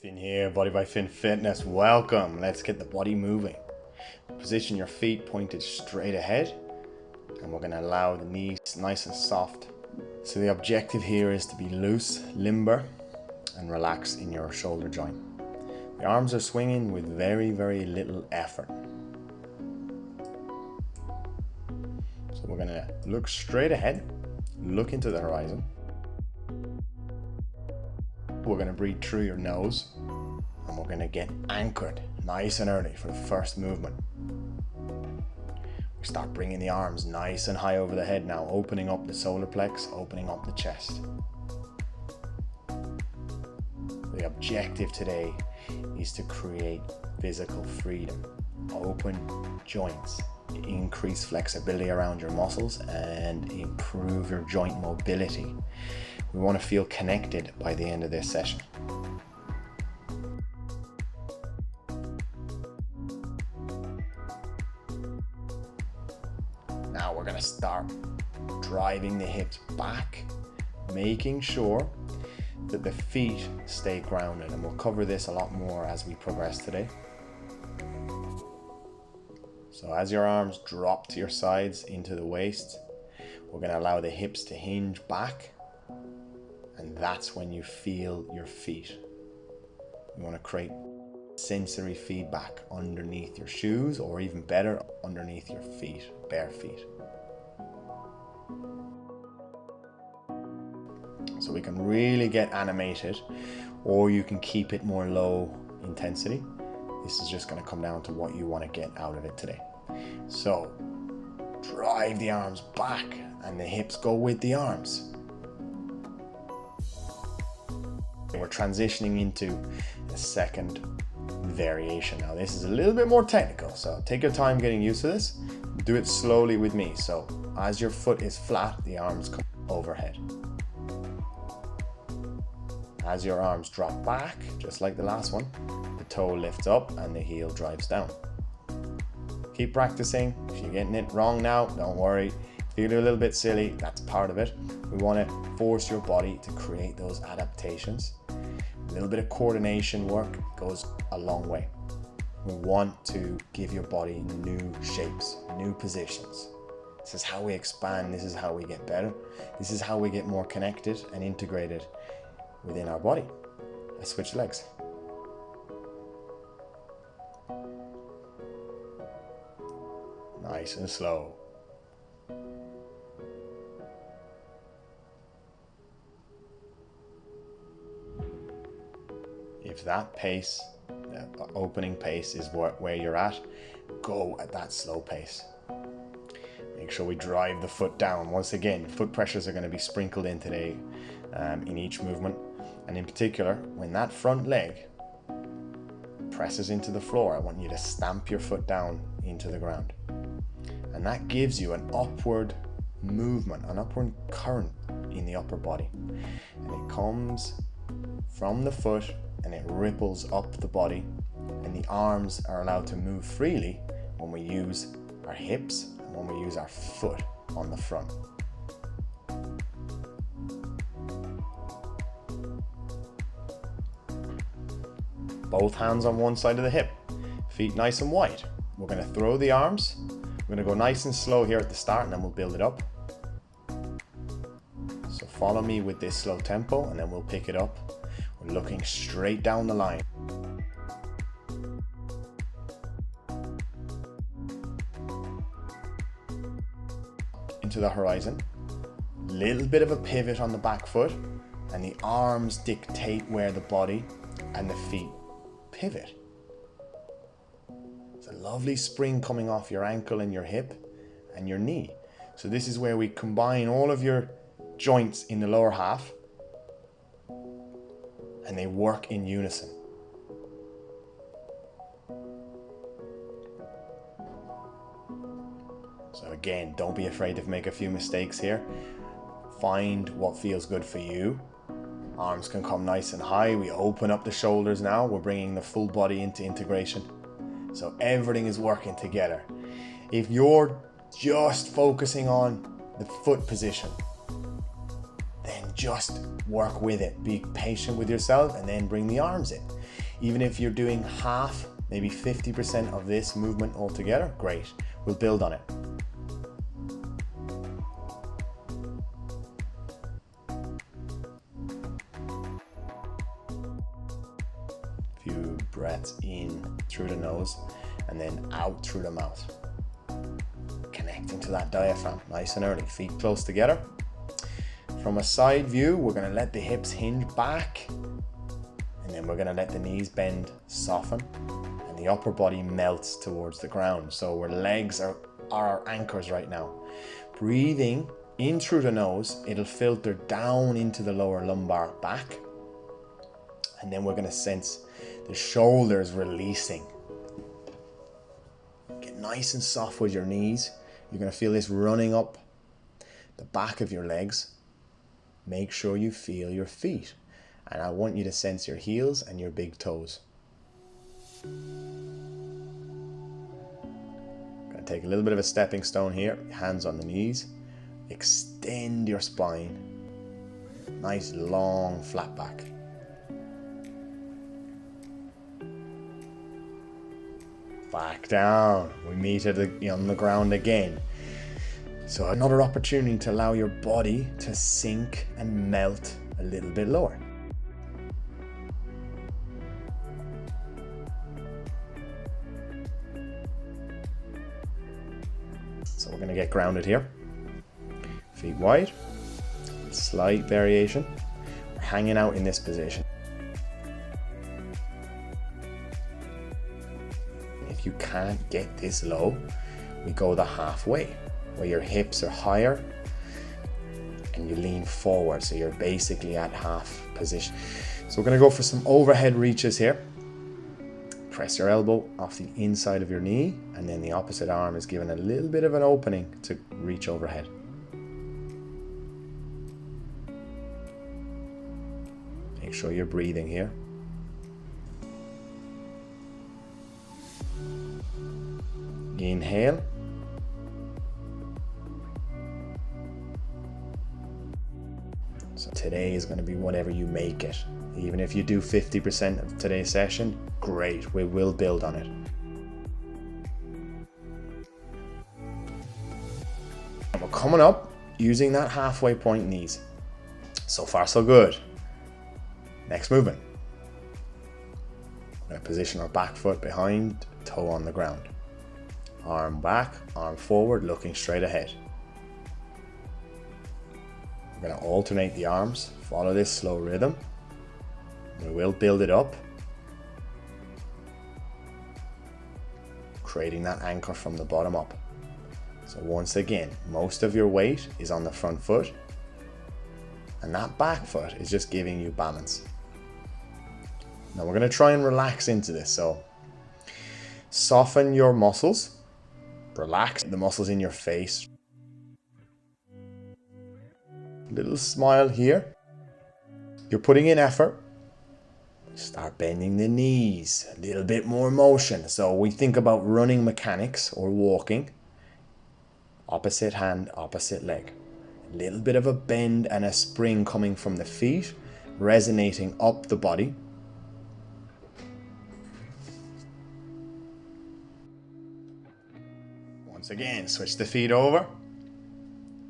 Finn here, Body by Finn Fitness. Welcome. Let's get the body moving. Position your feet pointed straight ahead, and we're going to allow the knees nice and soft. So the objective here is to be loose, limber, and relax in your shoulder joint. The arms are swinging with very, very little effort. So we're going to look straight ahead, look into the horizon. We're going to breathe through your nose, and we're going to get anchored nice and early for the first movement. We start bringing the arms nice and high over the head now, opening up the solar plex, opening up the chest. The objective today is to create physical freedom, open joints, increase flexibility around your muscles, and improve your joint mobility. We want to feel connected by the end of this session. Now we're going to start driving the hips back, making sure that the feet stay grounded, and we'll cover this a lot more as we progress today. So as your arms drop to your sides into the waist, we're going to allow the hips to hinge back, and that's when you feel your feet. You want to create sensory feedback underneath your shoes, or even better, underneath your feet, bare feet. So we can really get animated, or you can keep it more low intensity. This is just going to come down to what you want to get out of it today. So drive the arms back, and the hips go with the arms. We're transitioning into the second variation. Now this is a little bit more technical, so take your time getting used to this. Do it slowly with me. So as your foot is flat, the arms come overhead. As your arms drop back, just like the last one, the toe lifts up and the heel drives down. Keep practicing. If you're getting it wrong now, don't worry. If you do a little bit silly, that's part of it. We want to force your body to create those adaptations. A little bit of coordination work goes a long way. We want to give your body new shapes, new positions. This is how we expand. This is how we get better. This is how we get more connected and integrated within our body. Let's switch legs. Nice and slow. If that pace, the opening pace, is where you're at, go at that slow pace. Make sure we drive the foot down. Once again, foot pressures are going to be sprinkled in today in each movement. And in particular, when that front leg presses into the floor, I want you to stamp your foot down into the ground. And that gives you an upward movement, an upward current in the upper body. And it comes from the foot and it ripples up the body, and the arms are allowed to move freely when we use our hips and when we use our foot on the front. Both hands on one side of the hip, feet nice and wide. We're going to throw the arms. We're going to go nice and slow here at the start, and then we'll build it up. So follow me with this slow tempo, and then we'll pick it up. We're looking straight down the line. Into the horizon. Little bit of a pivot on the back foot, and the arms dictate where the body and the feet pivot. It's a lovely spring coming off your ankle and your hip and your knee. So this is where we combine all of your joints in the lower half, and they work in unison. So again, don't be afraid to make a few mistakes here. Find what feels good for you. Arms can come nice and high. We open up the shoulders now. We're bringing the full body into integration. So everything is working together. If you're just focusing on the foot position, then just work with it. Be patient with yourself and then bring the arms in. Even if you're doing half, maybe 50% of this movement altogether, great. We'll build on it. Few breaths in through the nose and then out through the mouth. Connecting to that diaphragm nice and early, feet close together. From a side view, we're going to let the hips hinge back, and then we're going to let the knees bend, soften, and the upper body melts towards the ground. So our legs are our anchors right now. Breathing in through the nose, it'll filter down into the lower lumbar back, and then we're going to sense the shoulders releasing. Get nice and soft with your knees. You're going to feel this running up the back of your legs. Make sure you feel your feet. And I want you to sense your heels and your big toes. Going to take a little bit of a stepping stone here. Hands on the knees. Extend your spine. Nice long flat back. Back down. We meet on the ground again. So another opportunity to allow your body to sink and melt a little bit lower. So we're going to get grounded here. Feet wide. Slight variation. We're hanging out in this position. If you can't get this low, we go the halfway, where your hips are higher and you lean forward, so you're basically at half position. So we're going to go for some overhead reaches here. Press your elbow off the inside of your knee, and then the opposite arm is given a little bit of an opening to reach overhead. Make sure you're breathing here. Inhale. So today is going to be whatever you make it. Even if you do 50% of today's session, great, we will build on it. And we're coming up using that halfway point knees. So far so good. Next movement. We're going to position our back foot behind, toe on the ground. Arm back, arm forward, looking straight ahead. We're going to alternate the arms, follow this slow rhythm. We will build it up, creating that anchor from the bottom up. So once again, most of your weight is on the front foot, and that back foot is just giving you balance. Now we're going to try and relax into this. So soften your muscles. Relax the muscles in your face. Little smile here. You're putting in effort. Start bending the knees. A little bit more motion. So we think about running mechanics or walking. Opposite hand, opposite leg. A little bit of a bend and a spring coming from the feet, resonating up the body. Once again, switch the feet over.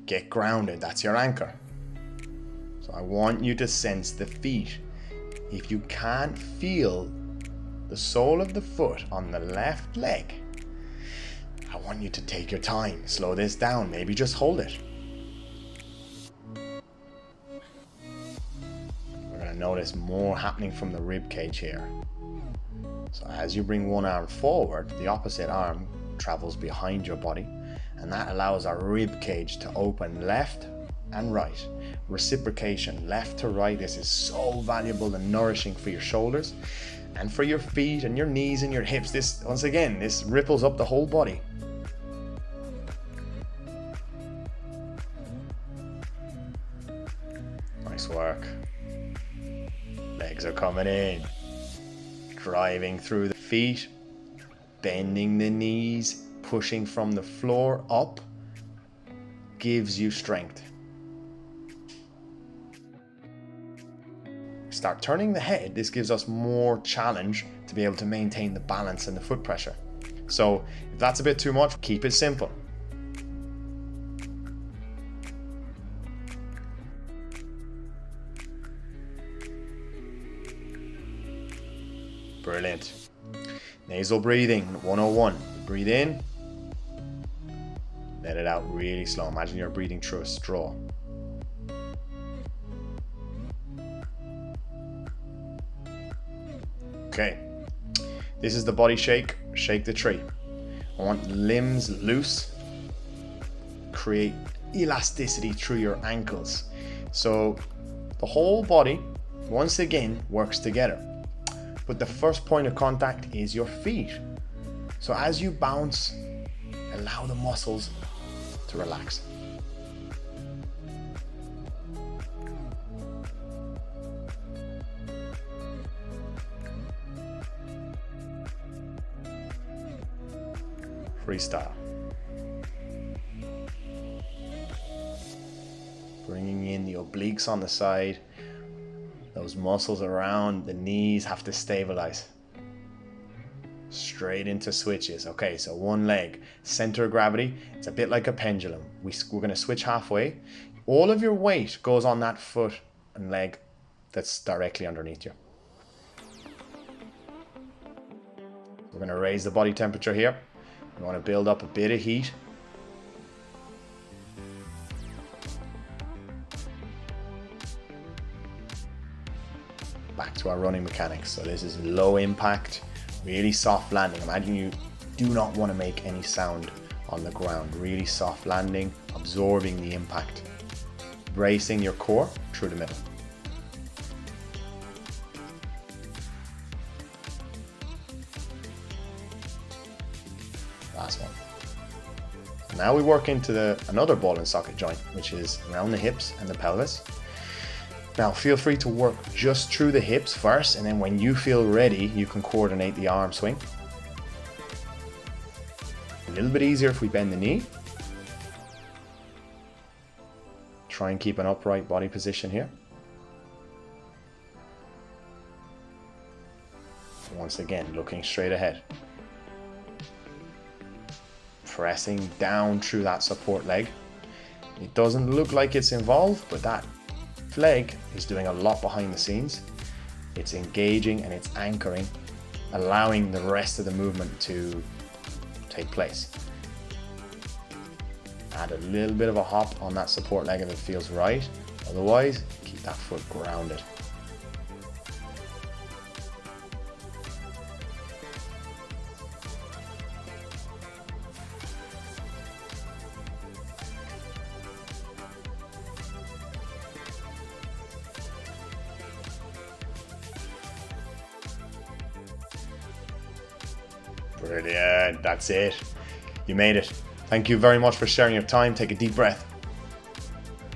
Get grounded, that's your anchor. So I want you to sense the feet. If you can't feel the sole of the foot on the left leg, I want you to take your time. Slow this down, maybe just hold it. We're going to notice more happening from the rib cage here. So as you bring one arm forward, the opposite arm travels behind your body, and that allows our rib cage to open left and right. Reciprocation, left to right. This is so valuable and nourishing for your shoulders and for your feet and your knees and your hips. This, once again, this ripples up the whole body. Nice work. Legs are coming in. Driving through the feet. Bending the knees, pushing from the floor up, gives you strength. start turning the head, this gives us more challenge to be able to maintain the balance and the foot pressure. So if that's a bit too much, keep it simple. Brilliant. Nasal breathing 101. Breathe in. Let it out really slow. Imagine you're breathing through a straw. Okay. This is the body shake. Shake the tree. I want limbs loose. Create elasticity through your ankles. So the whole body, once again, works together. But the first point of contact is your feet. So as you bounce, allow the muscles to relax. Freestyle. Bringing in the obliques on the side. Those muscles around the knees have to stabilize. Straight into switches. Okay, so one leg, center of gravity. It's a bit like a pendulum. We're going to switch halfway. All of your weight goes on that foot and leg that's directly underneath you. We're going to raise the body temperature here. We want to build up a bit of heat. Back to our running mechanics. So this is low impact, really soft landing. Imagine you do not want to make any sound on the ground. Really soft landing, absorbing the impact. Bracing your core through the middle. Last one. Now we work into another ball and socket joint, which is around the hips and the pelvis. Now feel free to work just through the hips first, and then when you feel ready, you can coordinate the arm swing. A little bit easier if we bend the knee. Try and keep an upright body position here. Once again, looking straight ahead. Pressing down through that support leg. It doesn't look like it's involved, but that leg is doing a lot behind the scenes. It's engaging and it's anchoring, allowing the rest of the movement to take place. Add a little bit of a hop on that support leg if it feels right. Otherwise, keep that foot grounded. Brilliant, that's it. You made it. Thank you very much for sharing your time. Take a deep breath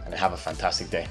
and have a fantastic day.